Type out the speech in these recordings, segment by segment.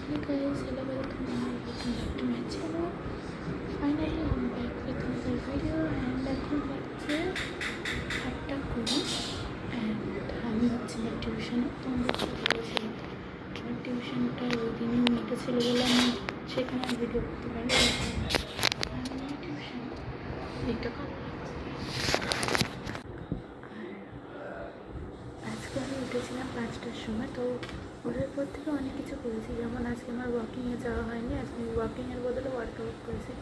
Hey guys, hello, welcome back to my channel. Finally, I'm back with another video and এখন হচ্ছে 8:20 and আমি হচ্ছে আমার টিউশনে তোমাদের সাথে বলেছিলাম আমার টিউশনটা ওই দিনই মেয়েটা ছিল বলে আমি সেখানে ভিডিও করতে পারি টিউশন এইটা আজকে আমি উঠেছিলাম 5টার সময়। তো ওঠার পর থেকে অনেক কিছু করেছি, যেমন আজকে আমার ওয়াকিংয়ে যাওয়া হয়নি, আজকে ওয়াকিংয়ের বদলে ওয়ার্কআউট করেছি।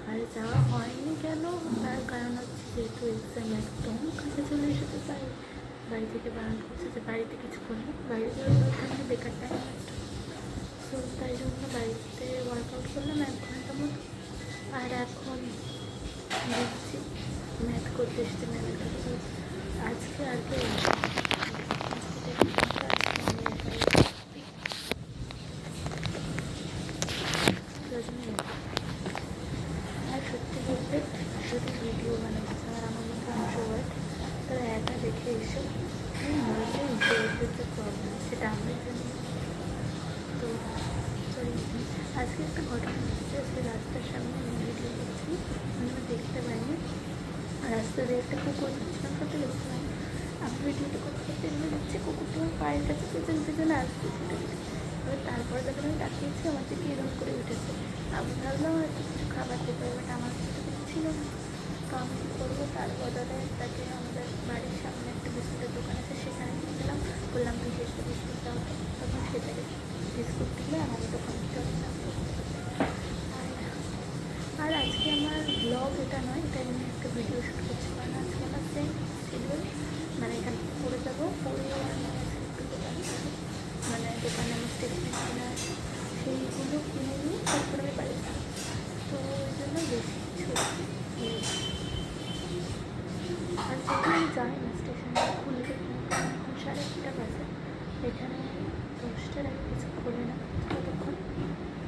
আর যাওয়া হয়নি কেন, তার কারণ হচ্ছে যেহেতু এক্সাম একদম কাছে চলে এসেছে, তাই বাড়ি থেকে বারণ করছে যে বাড়িতে কিছু করলে বাইরে যাওয়ার দরকার বেকার টাইম নষ্ট। সো তাই জন্য বাড়িতে ওয়ার্কআউট করলাম 1 ঘন্টা মতো। আর এখন দেখছি ম্যাথ করতে এসেছি ম্যামের কাছে। আজকে আর কেউ আর সত্যি বলতে শুধু ভিডিও বানাচ্ছে আর আমার মতো ইন্ট্রোভার্ট তারা একা দেখে এসে মনে ইন্ট্রোভার্টের যে প্রবলেম সেটা আমরা জানি। তো আজকে একটা ঘটনা হচ্ছে, আজকে রাস্তার সামনে আমি ভিডিও করছি, আমি দেখতে পাইনি। রাস্তা দিয়ে একটা কুকুর যাচ্ছিলাম, করতে গেছিলাম, আমি ভিডিওটা করতে করতে এগুলো দেখছি কুকুরটা আমার পায়ের কাছে পেছনে আসতে ছুটে গেছে। এবার তারপরে যখন আমি তাকিয়েছি আমার থেকে এরকম করে উঠেছে, আমি ভাবলাম হয়তো কিছু খাবার দিতে, বাট আমার কাছে কিছু ছিল না। তো আমি কী করবো, তার বদলে তাকে আমাদের বাড়ির সামনে একটা বিস্কুটের দোকান আছে সেখানে নিয়ে গেলাম, বললাম তুই একটা বিস্কুট দাও। তখন সেটাকে বিস্কুট দিলে আমার দোকান থেকে আর আজকে আমার ব্লগ এটা নয়, এটা আমি একটা ভিডিও শ্যুট করছি, কারণ আজকে আমার সেম শিডিউল, মানে এখান থেকে পড়ে যাবো, পড়ে আমি আজকে একটু দোকানে যাবো, মানে দোকানে আমার স্টেশনারি কেনা আছে সেইগুলো কিনে নিয়ে তারপরে আমি বাড়ি যাবো। তো ওই জন্য বেশি কিছু আর যেহেতু আমি জানি না স্টেশনে খুলবে কারণ এখন 1:30 বাজে, এখানে 10টার আগে কিছু খোলে না, ততক্ষণ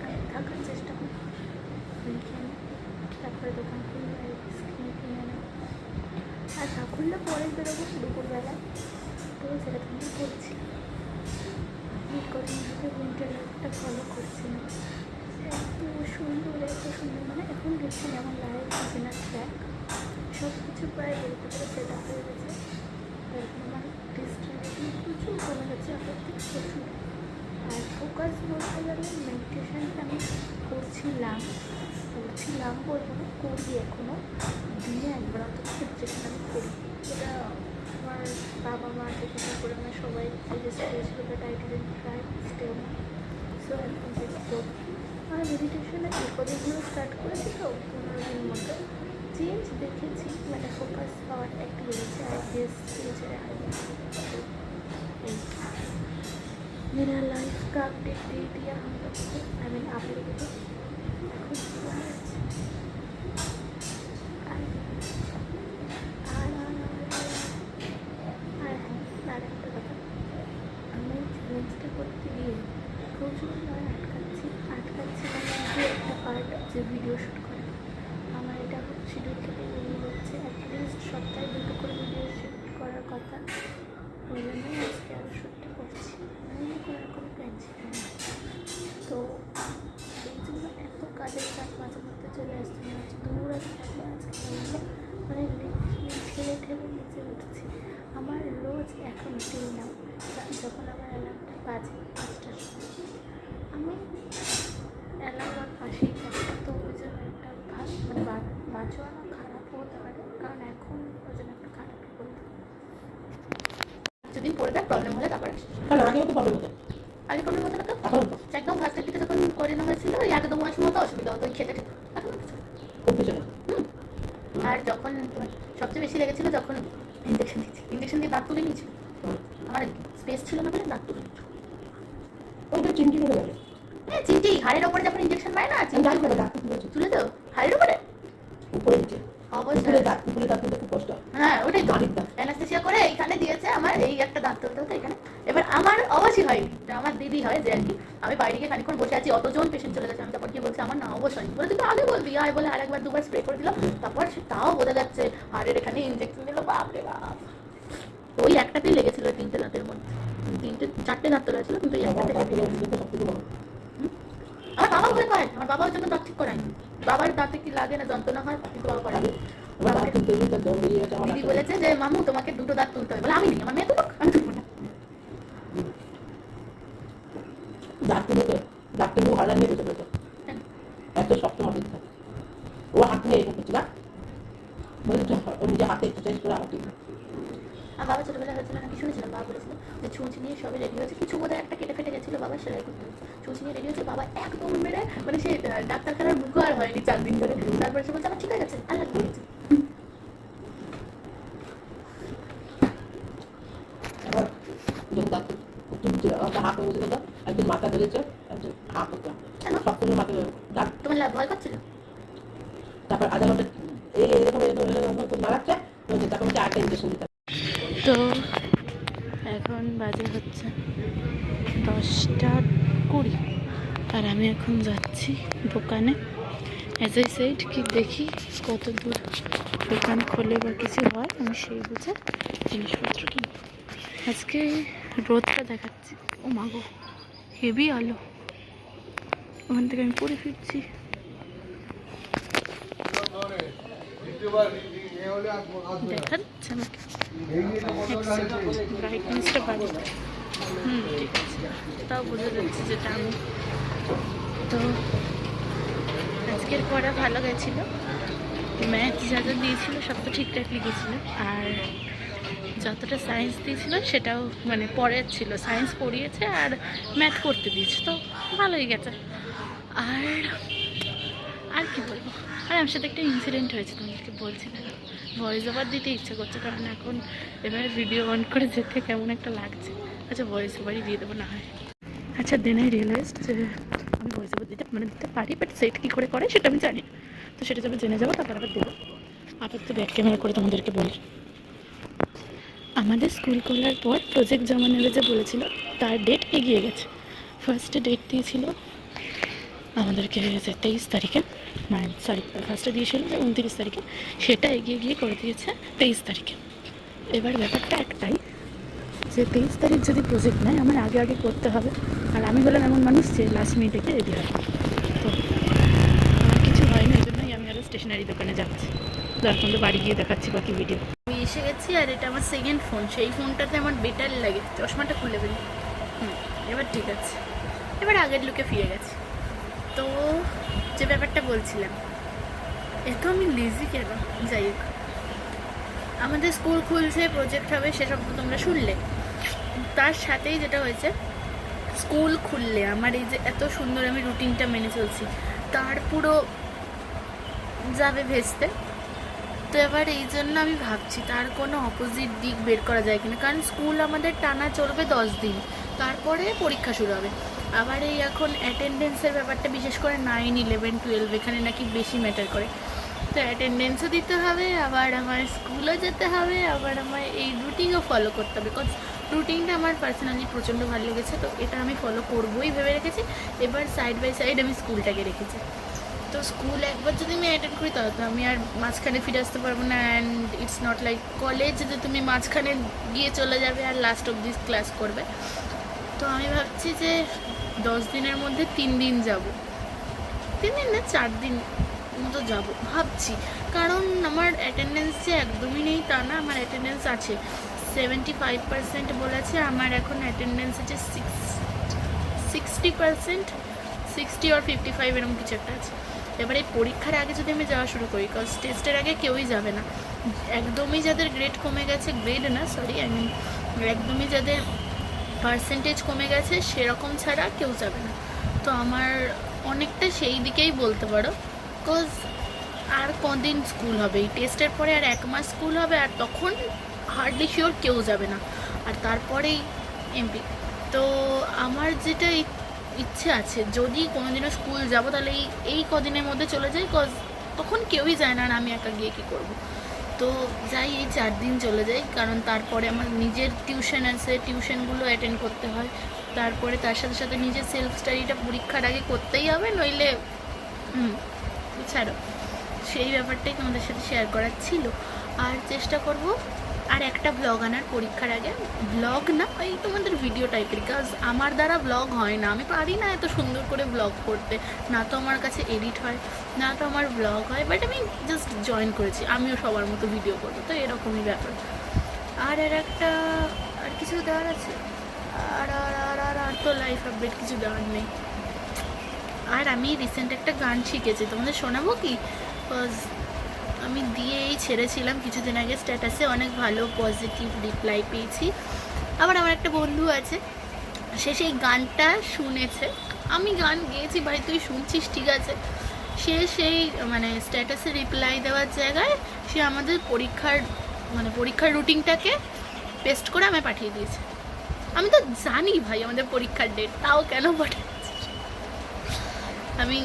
আমি থাকার চেষ্টা করি, খেয়ে তারপরে দোকান খুললে কিনে নেব। আর না খুললে পরে বেরোবো দুপুরবেলায়। তো যেটা তুমি বলছিলাম আমি কদিনভাবে উইন্টার লাইফটা ফলো করছিলাম, এত সুন্দর মানে এখন দেখছি যেমন লাইফ সিনার ট্র্যাক সব কিছু প্রায় বলতে পারে সেট আপ হয়ে গেছে। এখন আমার ডিস্ট্রাকশন প্রচুর কমে গেছে আগের থেকে প্রচুর। আর ফোকাস বলতে গেলে মেডিটেশানটা আমি করছিলাম বলবো না, করি এখনও, দিনে একবার অন্তত মেডিটেশান আমি করি। এটা আমার বাবা মা থেকে শুরু করে আমার সবাই সাজেস্ট করেছিল, but I didn't try still. So এখন থেকে করি। আর মেডিটেশনে এই কদিনগুলো স্টার্ট করেছি, তো 15 দিন মতো চেঞ্জ দেখেছি, মানে ফোকাস পাওয়ারটা একটু বেড়েছে। আর গেস ফিউচারে मेरा लाइफ का अपडेट दे दिया हम लोग को, आई मीन आप लोगों को। আর একটা কথা, আমি চ্যালেঞ্জটা করতে গিয়ে প্রচুর আটকাচ্ছি মানে একটা পার্ট যে ভিডিও শ্যুট করে আমার এটা শিডিউল থেকে বেরিয়ে হচ্ছে। অ্যাটলিস্ট সপ্তাহে 2টো করে ভিডিও শ্যুট করার কথা, ওই জন্যই আজকে আরও শ্যুটটা করছি, এমনি করার কোনো প্ল্যান ছিল না। তো এই জন্য এত কাজের চাপ মাঝে মধ্যে চলে আসছে, মনে হচ্ছে দূর আছে থাকলে আজকে মানে ঠেলে নিচে উঠছি। আমার রোজ এখন টিল নাও যখন আমার অ্যালার্মটা বাজে 5টার সময়, আমি অ্যালার্ম আমার পাশেই থাকে। তো ওই জন্য একটা মানে বাঁচোয়ানো খারাপ হতে পারে, কারণ এখন ওই জন্য একটা খারাপ বলতে যদি পড়ে দেয় প্রবলেম হলে তারপর আগে তো প্রবলেম হতো, আগে প্রবলেম হতো না। তো একদম ফার্স্টের দিকে যখন করে নেওয়া হয়েছিল ওই 1-2 মাস মতো অসুবিধা হতো ওই খেতে এখন আর যখন সবচেয়ে বেশি লেগেছিল যখন ইঞ্জেকশন দিয়ে দাঁত তুলে নিয়েছিল, আমার স্পেস ছিল না বলে দাঁত তুলে নিয়েছিল। ওইটা চিমটি করে গেছে, হ্যাঁ চিমটি হাড়ের ওপরে যখন ইঞ্জেকশন পায় না চিমটি করে দাঁত তুলে তো হাড়ের ওপরে উপরে দিচ্ছে, অবশ্যই দাঁত তুলে খুব কষ্ট। হ্যাঁ ওটাই তো অ্যানাস্থেসিয়া করে এইখানে দিয়েছে আমার, এই একটা দাঁত তুলতে হতো এখানে। এবার আমার অবশ্যই হয়নি, আমার দিদি হয় যে আর কি, আমি বাইরে গিয়ে খানিক্ষণ বসে আছি, অতজন পেশেন্ট চলে গেছে, আমি তারপর কি বলছি আমার না অবশ্যই বলে তুই আগে বলবি আয় বলে আর একবার 2বার স্প্রে করে দিল, তারপর তাও বোঝা যাচ্ছে হাড়ের এখানে ইঞ্জেকশন দিল। বাপরে বাপ, ওই একটাতেই লেগেছিল 3টে দাঁতের মধ্যে, 4টে দাঁত তোলা ছিল কিন্তু এই একটাতে হয়, আমার বাবার জন্য দাঁত ঠিক করায়নি। বাবার দাঁতে কি লাগে না, যন্ত্রণা হয়, কিন্তু বাবা করাবে। দিদি বলেছে যে মামু তোমাকে দুটো দাঁত তুলতে হবে, বলে আমি নেই, আমার মেয়ে তুলুক, আমি তুলবো না। দাঁত তুলতে ডাক্তার হাজার নিয়ে বসে পড়েছে, এত শক্ত মাটি থাকে ও হাত নিয়ে এরকম করছে না, নিজে হাতে এক্সারসাইজ করে আমাকে। আর বাবা ছোটবেলা হয়েছিল নাকি শুনেছিলাম, বাবা বলেছিল যে ছুঁচি নিয়ে সবে রেডি হয়েছে, কিছু বোধহয় একটা কেটে ফেটে গেছিল, বাবা সেলাই করতে ছুঁচি নিয়ে রেডি হয়েছে, বাবা একদম মেরে মানে সে ডাক্তারখানার মুখও আর হয়নি 4 দিন ধরে। তারপরে সে বলছে আমার ঠিক হয়ে গেছে, আল্লাহ দিয়েছে। হাত বসে দিত, একদিন মাথা ধরেছে, একদিন হাত করতাম শক্ত মাথা দাঁত। তোমার ভয় করছিল? তারপর আদালতে এরকম দাঁড়াচ্ছে, তারপর হচ্ছে আরেকটা ইঞ্জেকশন দিতে। তো এখন বাজে হচ্ছে 10:20 আর আমি এখন যাচ্ছি দোকানে। অ্যাজ আই সেড কি দেখি কত দূর দোকান খোলে বা কিছু হয়, আমি সেই বুঝে জিনিসপত্র কিনব। আজকে রোদটা দেখাচ্ছি, ও মাগো হেভি আলো, ওখান থেকে আমি পরে ফিরছি। দেখাচ্ছে আমাকে ব্রাইটনেসটা বাড়িয়ে, ঠিক আছে, তাও বোঝা যাচ্ছে যেটা আমি। তো আজকের পড়া ভালো গেছিলো, ম্যাথ যা যা দিয়েছিল সব তো ঠিকঠাক লিখেছিল, আর যতটা সায়েন্স দিয়েছিল সেটাও মানে পরের ছিল, সায়েন্স পড়িয়েছে আর ম্যাথ করতে দিয়েছে, তো ভালোই গেছে। আর কি বলবো, আর আমার সাথে একটা ইনসিডেন্ট হয়েছে, তোমাদেরকে বলছি না, ভয়েস ওভার দিতে ইচ্ছে করছে, কারণ এখন এবারে ভিডিও অন করে যেতে কেমন একটা লাগছে। আচ্ছা ভয়েস ওভারই দিয়ে দেবো না হয়। আচ্ছা দেন আই রিয়েলাইজড যে আমি ভয়েস ওভার দিতে পারি, বাট সেট কী করে করে সেটা আমি জানি, তো সেটা যখন জেনে যাবো তারপর আবার দেবো। আপাতত ব্যাক ক্যামেরা করে তোমাদেরকে বলি, আমাদের স্কুল খোলার পর প্রজেক্ট জমা নেবে যে বলেছিল তার ডেট এগিয়ে গেছে। ফার্স্টে ডেট দিয়েছিল আমাদেরকে যে 23 তারিখে, মানে সরি ফার্স্টে দিয়েছিল যে 29 তারিখে, সেটা এগিয়ে গিয়ে করে দিয়েছে 23 তারিখে। এবার ব্যাপারটা একটাই যে 23 তারিখ যদি প্রজেক্ট নেয় আমার আগে আগে করতে হবে, আর আমি হলাম এমন মানুষ যে লাস্ট মিনিটে রেডি হয়, তো আমার কিছু হয় না, এই জন্যই আমি আরও স্টেশনারি দোকানে যাচ্ছি। তারপর তো বাড়ি গিয়ে দেখাচ্ছি বাকি ভিডিও। আমি এসে গেছি, আর এটা আমার সেকেন্ড ফোন, সেই ফোনটাতে আমার বেটার লাগে, চশমাটা খুলে ফেলি। এবার ঠিক আছে, এবার আগের লুকে ফিরে গেছি। তো যে ব্যাপারটা বলছিলাম, এত আমি লেজি কেন, যাই হোক, আমাদের স্কুল খুলছে, প্রজেক্ট হবে, সেসব তো তোমরা শুনলে। তার সাথেই যেটা হয়েছে, স্কুল খুললে আমার এই যে এত সুন্দর আমি রুটিনটা মেনে চলছি, তার পুরো যাবে ভেস্তে। তো এবার এই জন্য আমি ভাবছি তার কোনো অপোজিট দিক বের করা যায় কিনা, কারণ স্কুল আমাদের টানা চলবে 10 দিন, তারপরে পরীক্ষা শুরু হবে। আবার এই এখন অ্যাটেন্ডেন্সের ব্যাপারটা, বিশেষ করে 9, 11, 12 এখানে নাকি বেশি ম্যাটার করে, তো অ্যাটেন্ডেন্সও দিতে হবে, আবার আমার স্কুলও যেতে হবে, আবার আমার এই রুটিনও ফলো করতে হবে। বিকজ রুটিনটা আমার পার্সোনালি প্রচণ্ড ভালো লেগেছে, তো এটা আমি ফলো করবোই ভেবে রেখেছি। এবার সাইড বাই সাইড আমি স্কুলটাকে রেখেছি। তো স্কুল একবার যদি আমি অ্যাটেন্ড করি তাহলে তো আমি আর মাঝখানে ফিরে আসতে পারবো না, and it's not like college যে তুমি মাঝখানে গিয়ে চলে যাবে আর লাস্ট অব দিস ক্লাস করবে। তো আমি ভাবছি যে 10 দিনের মধ্যে 3 দিন যাব, 3 দিন না 4 দিন মতো যাবো ভাবছি, কারণ আমার অ্যাটেন্ডেন্স যে একদমই নেই তা না, আমার অ্যাটেন্ডেন্স আছে 75% বলেছে, আমার এখন অ্যাটেন্ডেন্স আছে 60%, 60 or 55 এরকম কিছু একটা আছে। এবারে পরীক্ষার আগে যদি আমি যাওয়া শুরু করি, বিকজ টেস্টের আগে কেউই যাবে না, একদমই যাদের গ্রেড কমে গেছে, গ্রেড না সরি আই মিন একদমই যাদের পার্সেন্টেজ কমে গেছে সেরকম ছাড়া কেউ যাবে না। তো আমার অনেকটা সেই দিকেই বলতে পারো, বিকজ আর কদিন স্কুল হবে, এই টেস্টের পরে আর 1 মাস স্কুল হবে, আর তখন হার্ডলি শিওর কেউ যাবে না, আর তারপরেই এমপি। তো আমার যেটা ইচ্ছে আছে, যদি কোনোদিনও স্কুল যাব তাহলে এই কদিনের মধ্যে চলে যাই, কজ তখন কেউই যায় না, আর আমি একা গিয়ে কী করবো। তো যাই, এই 4 দিন চলে যাই, কারণ তারপরে আমার নিজের টিউশন আছে, টিউশনগুলো অ্যাটেন্ড করতে হয়, তারপরে তার সাথে সাথে নিজের সেলফ স্টাডিটা পরীক্ষার আগে করতেই হবে, নইলে ছাড়ো। সেই ব্যাপারটাই তোমাদের সাথে শেয়ার করার ছিল, আর চেষ্টা করব আর একটা ব্লগ আনার পরীক্ষার আগে, ব্লগ না ওই তোমাদের ভিডিও টাইপের, কাজ আমার দ্বারা ব্লগ হয় না, আমি পারি না এত সুন্দর করে ব্লগ করতে, না তো আমার কাছে এডিট হয়, না তো আমার ব্লগ হয়, বাট আমি জাস্ট জয়েন করেছি, আমিও সবার মতো ভিডিও করবো, তো এরকমই ব্যাপার। আর একটা আর কিছু দেওয়ার আছে, আর আর আর আর আর তো লাইফ আপডেট কিছু দেওয়ার নেই। আর আমি রিসেন্ট একটা গান শিখেছি, তোমাদের শোনাবো কি? বিকজ আমি দিয়েই ছেড়েছিলাম কিছুদিন আগে স্ট্যাটাসে, অনেক ভালো পজিটিভ রিপ্লাই পেয়েছি। আবার আমার একটা বন্ধু আছে, সে সেই গানটা শুনেছে, আমি গান গেয়েছি ভাই তুই শুনছিস ঠিক আছে, সে সেই মানে স্ট্যাটাসে রিপ্লাই দেওয়ার জায়গায় সে আমাদের পরীক্ষার রুটিনটাকে পেস্ট করে আমায় পাঠিয়ে দিয়েছে। আমি তো জানি ভাই আমাদের পরীক্ষার ডেট, তাও কেন পাঠিয়েছি? আমি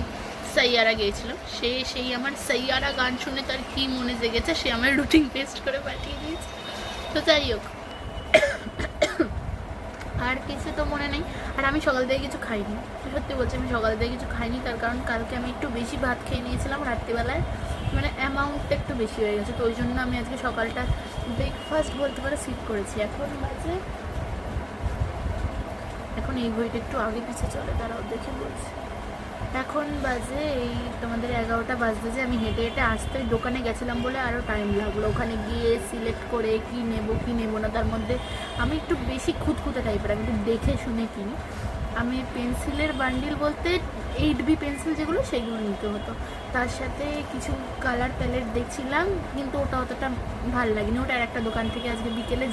সাইয়ারা গিয়েছিলাম, সে সেই আমার সাইয়ারা গান শুনে তার কি মনে জেগেছে, সে আমার রুটিন পেস্ট করে পাঠিয়ে দিয়েছে। তো যাই হোক, আর কিছু তো মনে নেই। আর আমি সকাল থেকে কিছু খাইনি, সত্যি বলছি আমি সকাল থেকে কিছু খাইনি, তার কারণ কালকে আমি একটু বেশি ভাত খেয়ে নিয়েছিলাম রাত্রিবেলায়, মানে অ্যামাউন্টটা একটু বেশি হয়ে গেছে, তো ওই জন্য আমি আজকে সকালটা ব্রেকফাস্ট বলতে পারে স্কিপ করেছি। এখন এই বইটা একটু আগে পিছিয়ে চলে, তারাও দেখে বলছি। এখন বাজে এই তোমাদের 11টা বাজতে, যে আমি হেঁটে হেঁটে আসতে দোকানে গেছিলাম বলে আরও টাইম লাগলো, ওখানে গিয়ে সিলেক্ট করে কি নেবো না, তার মধ্যে আমি একটু বেশি খুঁতখুঁতে টাইপের, আমি একটু দেখে শুনে কিনি। আমি পেন্সিলের বান্ডিল বলতে 8B পেন্সিল যেগুলো সেগুলো নিতে হতো, তার সাথে কিছু কালার প্যালেট দেখছিলাম, কিন্তু ওটা অতটা ভালো লাগেনি, ওটা আর একটা দোকান থেকে আজকে বিকেলে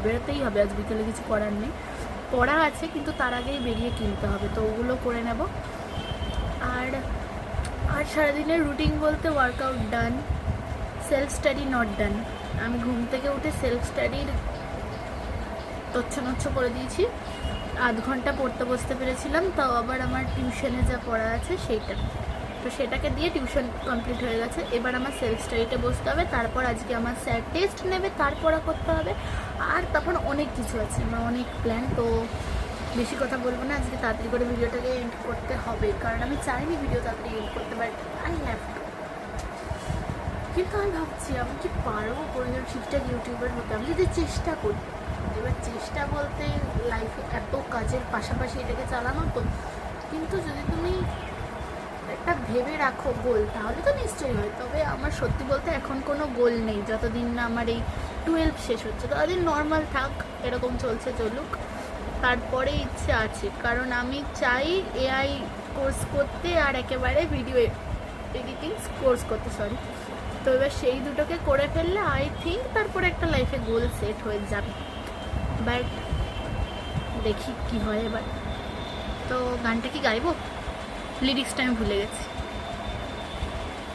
বেরোতেই হবে, আজ বিকেলে কিছু করার নেই, পড়া আছে কিন্তু তার আগেই বেরিয়ে কিনতে হবে, তো ওগুলো করে নেব। আর সারাদিনের রুটিন বলতে workout done, self study not done. আমি ঘুম থেকে উঠে সেলফ স্টাডির তচ্ছ করে দিয়েছি, আধ ঘন্টা পড়তে বসতে পেরেছিলাম, তাও আবার আমার টিউশনে যা পড়া আছে সেইটা, তো সেটাকে দিয়ে টিউশন কমপ্লিট হয়ে গেছে। এবার আমার সেলফ স্টাডিতে বসতে হবে, তারপর আজকে আমার স্যার টেস্ট নেবে, তার পড়া করতে হবে, আর তারপর অনেক কিছু আছে, আমার অনেক প্ল্যান। তো বেশি কথা বলবো না, আজকে তাড়াতাড়ি করে ভিডিওটাকে এন্ড করতে হবে, কারণ আমি চাইনি ভিডিও তাড়াতাড়ি এন্ড করতে, বাট আই হ্যাভ টু। কিন্তু আমি ভাবছি আমি কি পারবো কোরিয়ান ঠিকঠাক ইউটিউবার হতে, আমি যদি চেষ্টা করি। এবার চেষ্টা বলতে লাইফে এত কাজের পাশাপাশি এটাকে চালানো, তো কিন্তু যদি তুমি একটা ভেবে রাখো গোল, তাহলে তো নিশ্চয়ই হয়। তবে আমার সত্যি বলতে এখন কোনো গোল নেই, যতদিন না আমার এই 12 শেষ হচ্ছে ততদিন নর্মাল থাক, এরকম চলুক। তারপরে ইচ্ছে আছে, কারণ আমি চাই AI কোর্স করতে আর একেবারে ভিডিও এডিটিং কোর্স করতে, তো এবার সেই দুটোকে করে ফেললে আই থিঙ্ক তারপরে একটা লাইফে গোল সেট হয়ে যাবে, বাট দেখি কি হয় এবার। তো গানটা কি গাইবো, লিরিক্সটা আমি ভুলে গেছি,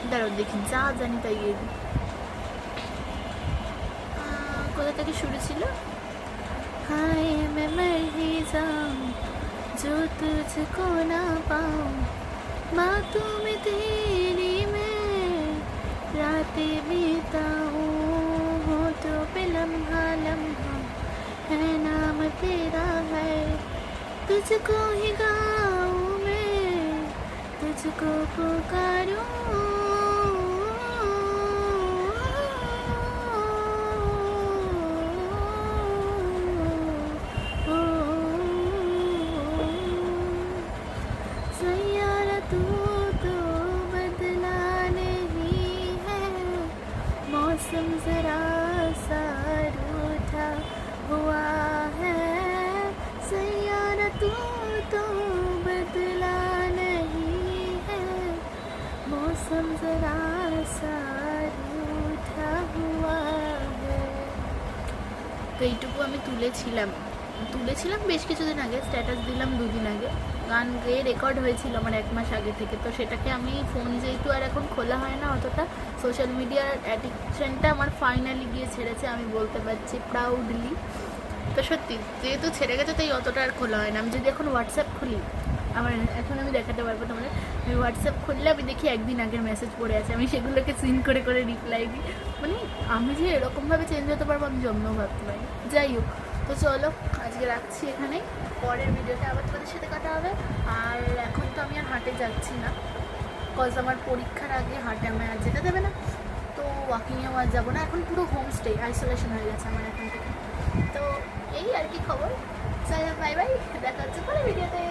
দাঁড়াও দেখি, যা জানি তাই গিয়ে দিই। কোথা থেকে শুরু ছিল? हाय मैं मर ही जाऊं जो तुझको ना पाऊं, बातों में तेरी मैं रातें बिताऊं, होठों पे लम्हा है नाम तेरा है, तुझको ही गाऊं मैं, तुझको पुकारूं। मौसम जरा सा रूठा हुआ है, सैयारा तू तो बदला नहीं है, मौसम जरा सा रूठा हुआ है। তো এইটুকু আমি তুলেছিলাম বেশ কিছুদিন আগে, স্ট্যাটাস দিলাম 2 দিন আগে, গান গেয়ে রেকর্ড হয়েছিল আমার 1 মাস আগে থেকে, তো সেটাকে আমি ফোন যেহেতু আর এখন খোলা হয় না অতটা, সোশ্যাল মিডিয়ার অ্যাডিকশানটা আমার ফাইনালি গিয়ে ছেড়েছে, আমি বলতে পারছি প্রাউডলি। তো সত্যি যেহেতু ছেড়ে গেছে তাই অতটা আর খোলা হয় না। আমি যদি এখন হোয়াটসঅ্যাপ খুলি, আমার এখন আমি দেখাতে পারবো তোমাদের, আমি হোয়াটসঅ্যাপ খুললে আমি দেখি একদিন আগের মেসেজ পড়ে আছে, আমি সেগুলোকে সিন করে রিপ্লাই দিই, মানে আমি যে এরকমভাবে চেঞ্জ হতে পারবো আমি জন্মেও ভাবতে পারি। যাই হোক, তো চলো আজকে রাখছি এখানেই, পরের ভিডিওতে আবার তোমাদের সাথে কথা হবে। আর এখন তো আমি আর হাটে যাচ্ছি না, বিকজ আমার পরীক্ষার আগে হাটে আমায় আর যেতে দেবে না, তো ওয়াকিংয়েও আর যাবো না, এখন পুরো হোমস্টে আইসোলেশন হয়ে গেছে আমার এখন থেকে। তো এই আর কি খবর। চলো বাই বাই, দেখা হচ্ছে পরে ভিডিওতে।